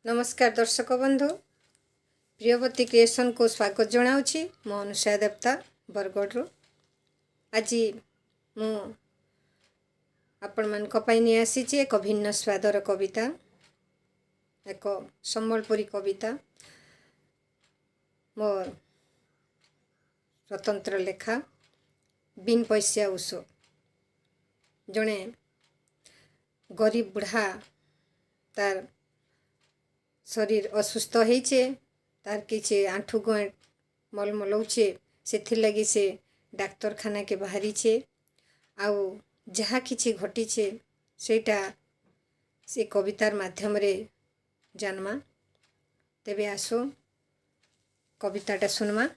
नमस्कार दर्शक बंधु प्रियवती क्रिएशन को स्वागत जनाऊँगी मो अनुषा देवता बरगढ़ आज मु आपण मान नहीं आसी एक भिन्न स्वादर कविता एक सम्बलपुरी कविता मोर स्वतंत्र लेखा बिन पैसा उस जड़े गरीब बुढ़ा तार शरीर असुस्थ होइछे तार किछि आंठू गॉइंट मलमलौछे से लगी से डाक्तरखाना के बाहरी छे आउ जहाँ किछि घटीछे सेटा से कवितार माध्यम रे जानमा। तेबे आसो कविताटा सुनमा।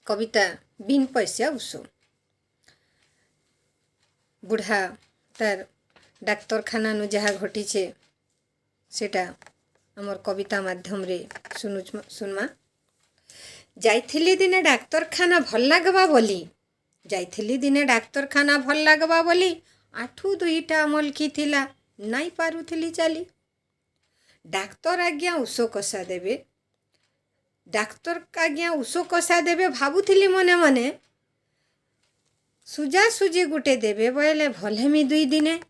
कविता बिन पैसा उस बुढ़ा तार डाक्तरखाना नु जहाँ घटीछे सेटा आमर कविता माध्यम रे सुनमा। जाइथिली दिने डाक्तरखाना भल लागबा बोली जाइथिली दिने डाक्तरखाना भल लागबा बोली आठू दुईटा मलकी थिला नाई पारुथिली चाली। डाक्तर आज्ञा उषो कषा देबे डाक्तर आज्ञा उषो कषा देबे भाबुथिली मने मने सुजा सुजी गुटे देबे बोले भलेमी दुई दिने।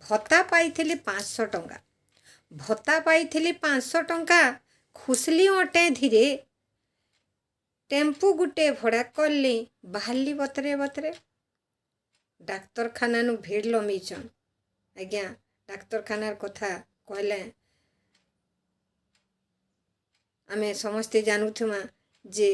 भत्ता पाइथिली 500 टंका भत्ता पाइथिली 500 टंका खुसली अटे धीरे टेम्पू गुटे भड़ा कली बाहरली बतरे बतरे। डाक्तरखाना नु भीड़ लमीचन आज्ञा डाक्तरखानार कथा कहले आमे समस्ते जानूथुमा जे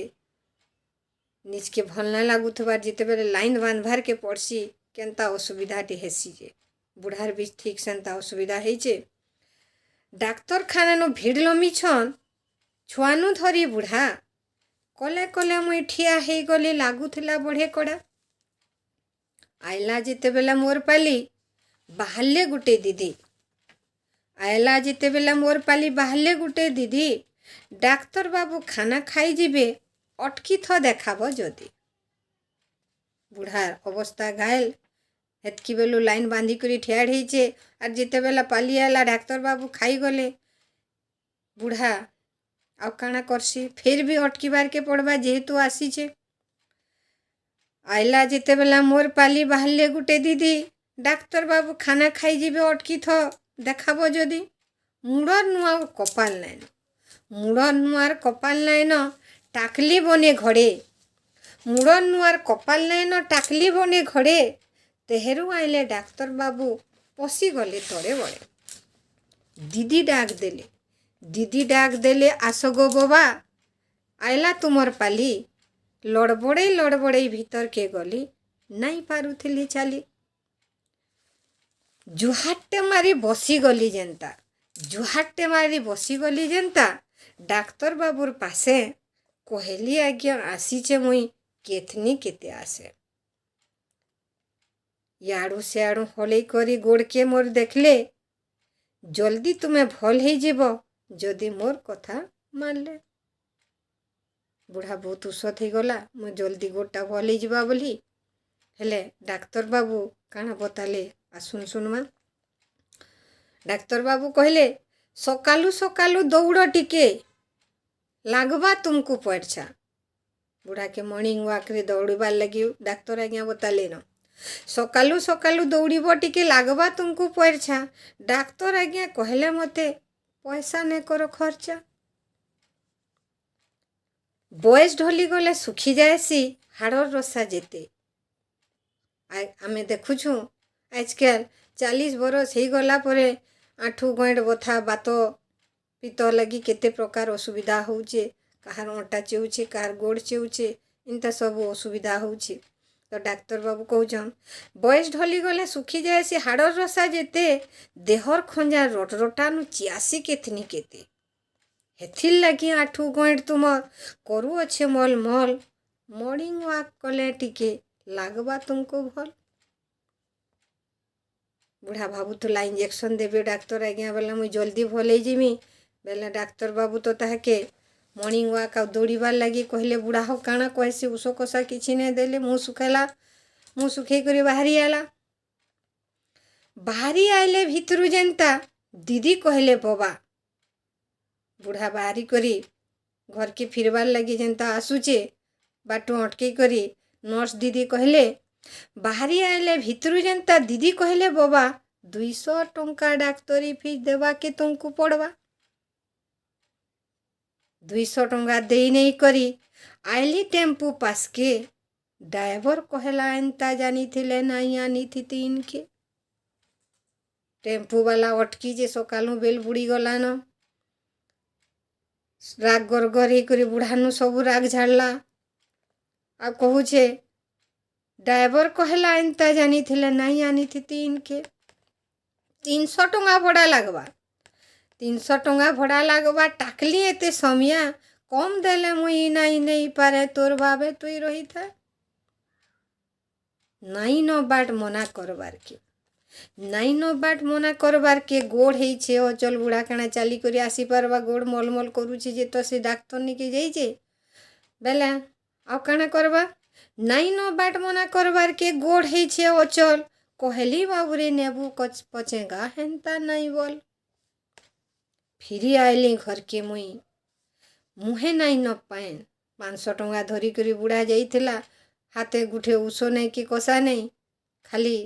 निजके भल ना लागुथबार जिते बेले लाइन बांधबार के पड़सी केनता असुविधाटी हेसी जे बुढ़ार भी ठीक सेंता असुविधा हेचे। डाक्तरखाना नु भीड़ लमीछन छुआनु धरी बुढ़ा कले कले मुई ठिया हे गली लागुथिला बढ़े कड़ा। आइला जिते बेला मोर पाली बाहरले गुटे दीदी आइला जिते बेला मोर पाली बाहरले गुटे दीदी डाक्तर बाबू खाना खाई जिबे अटकी थ देखाब जदि। बुढ़ार अवस्था घायल हेतकी बेलू लाइन बांधी करी ठिया ढीचे और जिते बेला पाली आला डाक्तर बाबू खाई गले बुढ़ा आउ काना करसी फिर भी अटकीबार के पड़वा जेहेतु आसीचे। आइला जिते बेला मोर पाली बाहरले गुटे दीदी डाक्तर बाबू खाना खाई जीबे अटकी थ देखाब जदि। मुड़र नुआर कपाल नाइन मुड़र नुआर कपाल नाइन टाकली बने घड़े मुड़र नुआर कपाल नाइन टाकली बने घड़े। तेहरू आइले डाक्तर बाबू पशी गले तड़े बड़े। दीदी डाक देले आस गो बाबा आइला तुमर पाली लड़बड़े भीतर के गली नाई पारुथिली चाली। जुहाटे मारी बसी गली जेंता डाक्तर बाबूर पासे कहली आज्ञा आसीचे मुई केथनी केते आसे। याड़ू सियाड़ू हलई करी गोड़ के मोर देखले जल्दी तुम्हें भल ही जीव जदि मोर कथा मानले। बुढ़ा बहुत उसत ही गला मो जल्दी गोड़टा भल ही जीवा बोली हेले डाक्तर बाबू काना बताले आसुन सुनमा। डाक्तर बाबू कहले सकालू सकालू दौड़ टिके लागबा तुमको पड़छा। बुढ़ा के मॉर्निंग वॉक रे दौड़बार लगी डाक्तर आज्ञा बताले न सकालू सकालू दौड़ब टिके लागबा तुमको पड़छा। डाक्तर आज्ञा कहले मते पैसा ने करो खर्चा। बयस ढली गले सुखी जाएसी हाड़र रसा जेते। आमे देखुछु आजकल 40 बरस ही गला परे आंठू गॉइंट बथा बात पित्त लगी केते प्रकार असुविधा होउचे कहार अँटा चेउचे कहार गोड़ चेउचे इनता सब असुविधा होउचे। तो डाक्तर बाबू कहउछन बयस ढली गले सुखी जाए से हाड़र रसा जेते देहर खंजा रटरटानु चियासी केथनी केते। हेथिल लगी आठू गॉइंट तुमर करू अच्छे मल मल मॉर्निंग वॉक कले टिके लागबा तुमको भल। बुढ़ा भाबुथला इंजेक्शन देबे डाक्तर आज्ञा बेला मुई जल्दी भल जिमी बेले डाक्तर बाबू तो ताके मॉर्निंग वॉक आ दौड़बार लगी कहले बुढ़ा हो काना कहसी उषो कषा किछि नहीं देले मुँह सुखै करी बाहरी आला। बाहरी आइले भितरू जेनता दीदी कहले बाबा बुढ़ा बाहरी करी घर के फिरबार लगी जेनता आसुचे बाटू अटके करी नर्स दीदी कहले बाहरी आइले भितरू जेनता दीदी कहले बाबा 200 टंका डाक्तरी फीस देवा के तुमको पड़वा 200 टंका दे नहीं करी आइली टेम्पू पास के ड्राइवर कहला एंता जानी थिले नहीं आनी थी तीन के टेम्पू वाला अटकी जे सकालू बेल बुड़ी गलान राग गरगर होकर बुढ़ानु सबू राग झाड़ला आ कहूचे ड्राइवर कहला एंता जानी थिले नहीं आनी थी तीन के 300 टंका भड़ा लगवा 300 टंका भड़ा लगवा टाकली एते समिया कम देले मुई नहीं पारे तोर भावे तुई रही था नहीं न बाट मना करबार के नहीं न बाट मना करबार के गोड़ है छे अचल बुढ़ा काना चाली करी आसी पारबा गोड़ मलमल करूचे जे तो से डाक्तर निके जाइजे बेले आ काना करबा नहीं न बाट मना करबार के गोड़ है छे अचल कहली बाबूरे नेबू कच पचेगा हेंता नहीं बोल फिरी आइली घर के मुई मुहे नहीं न पाएन 500 टंका धरी करी बुढ़ा जाइथिला हाथे गुठे उषो नहीं कि कषा नहीं खाली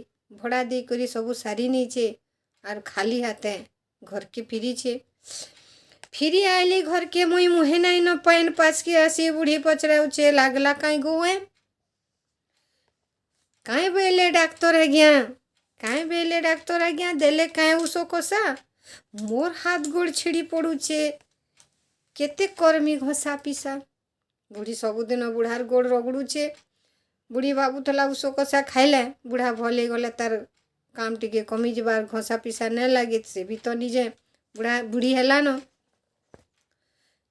भड़ा दे करी सबू सारी नीचे और खाली हाथे घर के फिरी आइली घर के मुई मुहे नहीं न पाएन पास के आसी बुढ़ी पचराउचे लागला काई गोए काई बेले डाक्तर आज्ञा देले काई उषो कषा मोर हाथ गोड़ छिड़ी पड़ुचे केते कर्मी घसा पिसा बुढ़ी सबुदिन बुढ़ार गोड़ रगड़ुचे बुढ़ी भावुला उषो कषा खाइले बुढ़ा भले गले तार काम टिके कमी जबार घसा पिसा नहीं लगे से भी तो निजे बुढ़ा बुढ़ी हेलान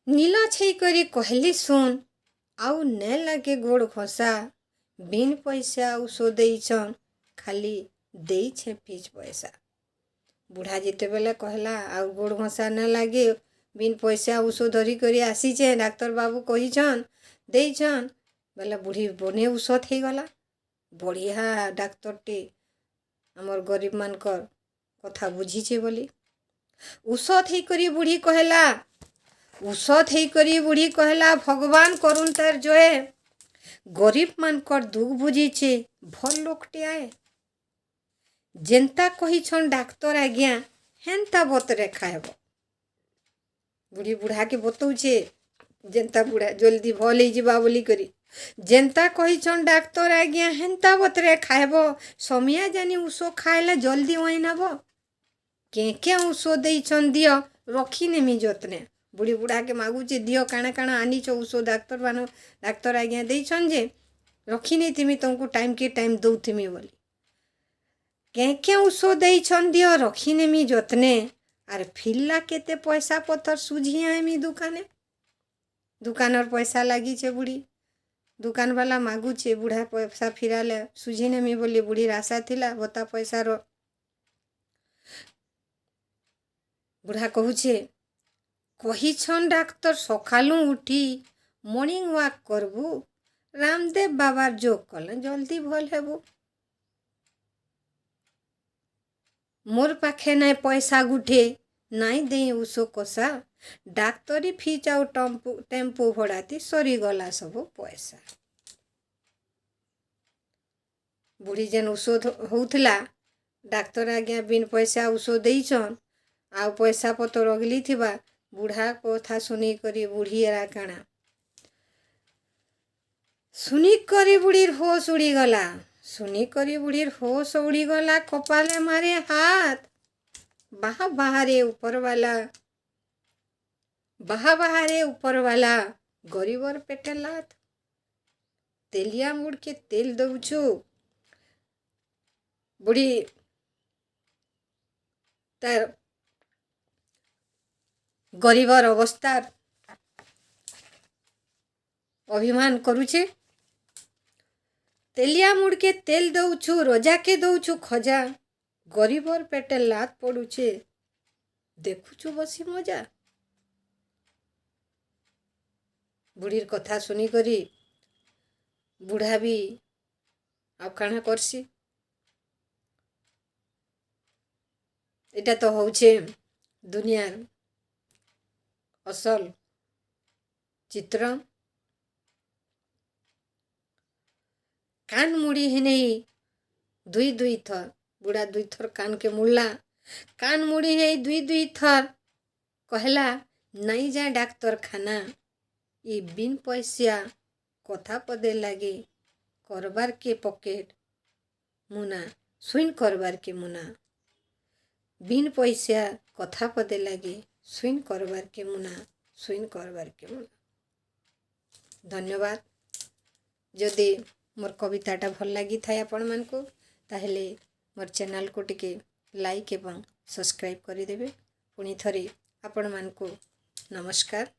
नीला छई करी कहली सुन आउ ने लगे गोड़ घसा बिन पैसा उषो देइछन खाली देइछे फीस पैसा बुढ़ा जिते बेले कहला आउ गोड़ घसा न लगे बिन पैसा उषो धरी करी आसीचे डाक्तर बाबू कहीछन देइछन बेले बुढ़ी बने उषत हो गला बढ़िया डाक्तर टे आमर गरीब मानकर कथा बुझीचे बोली उषत हो करी बुढ़ी कहला भगवान करुण तार जोए गरीब मानकर दुख बुझीचे भल लोकटे आए जेनता कहीछन डाक्तर आज्ञा हेन्ता बतरे खाएब बुढ़ी बुढ़ा के बतौचे जेनता बुढ़ा जल्दी भल हो जावा बोली करी जेनता कहीछन डाक्तर आज्ञा हेन्ता बतरे खाएब समिया जानी उषो खाइले जल्दी वही नब के उषो देइछन दियो रखी नेमी जतने बुढ़ी बुढ़ा के मागुचे दियो काना काना आनीच उषो डाक्तर आज्ञा देइछन जे रखी नहीं थी तुमको टाइम के टाइम दौथमी बोली के उषो देइछन दियो रखी नेमी जतने आर फिरला केते पैसा पत्थर सुझी आमी दुकानर पैसा लगी छे बुढ़ी दुकान वाला मागुचे बुढ़ा पैसा फिराले सुझी नेमी बोली बुढ़ी आशा थिला बता पैसा रो बुढ़ा कहूचे कहीछन डाक्तर सकालू उठी मॉर्निंग वॉक करबू रामदेव बाबार जोग कले जल्दी भल हेबू मोर पाखे नहीं पैसा गुठे नहीं दे उषो कषा डाक्तरी फीस आउ टेम्पो भड़ाती सरी गला सब पैसा बुढ़ी जेन उषो होउथला डाक्तर आज्ञा बिन पैसा उषो देइछन आउ पैसा पतर अगली थिबा बुढ़ा कथा सुनी करी बुढ़ी एरा काना सुनी करी बुढ़ीर होश उड़ी गला कपाले मारे हाथ बाहरे ऊपर वाला गरीबर पेटे लात तेलिया मुड़ के तेल दउछु बुढ़ी तार गरीबर अवस्था अभिमान करुचे तेलिया मुड़ के तेल दउछु रोजा के दउछु खजा गरीबर पेटे लात पड़ुचे देखुछु बसी मजा बुढ़ीर कथा सुनी करी बुढ़ा भी आप काना करसी एटा तो होचे दुनियार असल चित्र कान मुड़ी है नहीं दुई दुई थर बुढ़ा दुई थर कान के मुड़ला कान मुड़ी है दुई दुई थर कहला नहीं जा डाक्तर खाना ई बिन पैसा कथा पदे लगे करबार के पकेट मुना सुइन करबार के मुना बिन पैसा कथा पदे लगे सुइन करबार के मुना सुइन करबार के मुना। धन्यवाद। जदि मोर कविताटा भल लगी था आपण मानको ताहेले मोर चैनल को टिके लाइक एवं सब्सक्राइब करिदेवे। पुणी थरे आपण मानको नमस्कार।